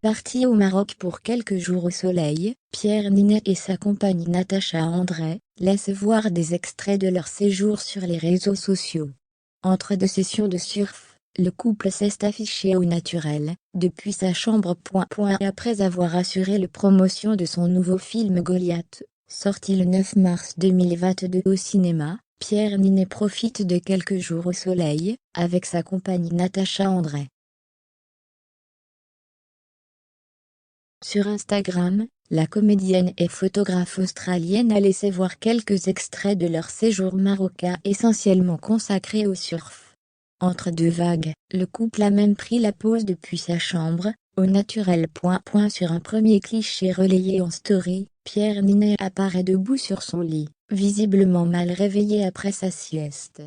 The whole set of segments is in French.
Partis au Maroc pour quelques jours au soleil, Pierre Ninet et sa compagne Natacha André laissent voir des extraits de leur séjour sur les réseaux sociaux. Entre deux sessions de surf, le couple s'est affiché au naturel, depuis sa chambre. Après avoir assuré la promotion de son nouveau film Goliath, sorti le 9 mars 2022 au cinéma, Pierre Ninet profite de quelques jours au soleil, avec sa compagne Natacha André. Sur Instagram, la comédienne et photographe australienne a laissé voir quelques extraits de leur séjour marocain essentiellement consacré au surf. Entre deux vagues, le couple a même pris la pose depuis sa chambre, au naturel. Sur un premier cliché relayé en story, Pierre Ninet apparaît debout sur son lit, visiblement mal réveillé après sa sieste.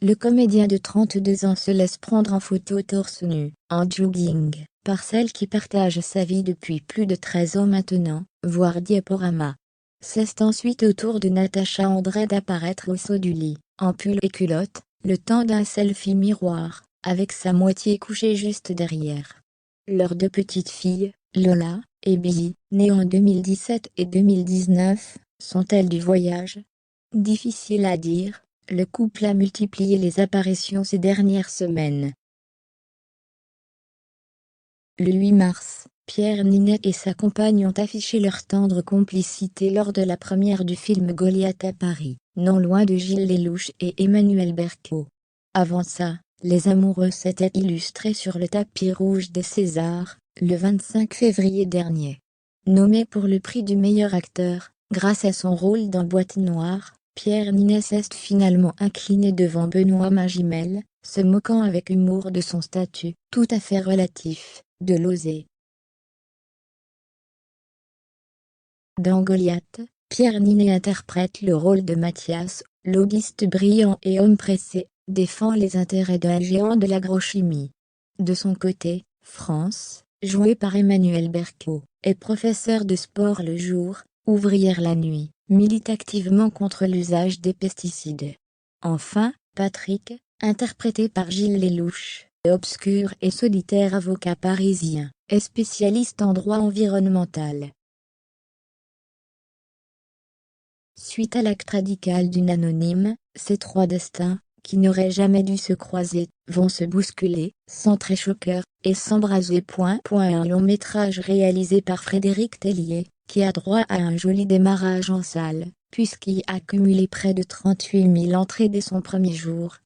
Le comédien de 32 ans se laisse prendre en photo torse nu, en jogging, par celle qui partage sa vie depuis plus de 13 ans maintenant, voir Diaporama. C'est ensuite au tour de Natacha André d'apparaître au saut du lit, en pull et culotte, le temps d'un selfie miroir, avec sa moitié couchée juste derrière. Leurs deux petites filles, Lola et Billy, nées en 2017 et 2019, sont-elles du voyage? Difficile à dire. Le couple a multiplié les apparitions ces dernières semaines. Le 8 mars, Pierre Ninet et sa compagne ont affiché leur tendre complicité lors de la première du film Goliath à Paris, non loin de Gilles Lellouche et Emmanuel Berco. Avant ça, les amoureux s'étaient illustrés sur le tapis rouge des Césars, le 25 février dernier. Nommé pour le prix du meilleur acteur, grâce à son rôle dans Boîte Noire, Pierre Ninet s'est finalement incliné devant Benoît Magimel, se moquant avec humour de son statut, tout à fait relatif, de l'osé. Dans Goliath, Pierre Ninet interprète le rôle de Mathias, lobbyiste brillant et homme pressé, défend les intérêts d'un géant de l'agrochimie. De son côté, France, jouée par Emmanuel Berco, est professeur de sport le jour, ouvrière la nuit, milite activement contre l'usage des pesticides. Enfin, Patrick, interprété par Gilles Lellouche, obscur et solitaire avocat parisien, est spécialiste en droit environnemental. Suite à l'acte radical d'une anonyme, ces trois destins, qui n'auraient jamais dû se croiser, vont se bousculer, sans tréchoqueur, et s'embraser. Un long métrage réalisé par Frédéric Tellier, qui a droit à un joli démarrage en salle, puisqu'il a cumulé près de 38 000 entrées dès son premier jour,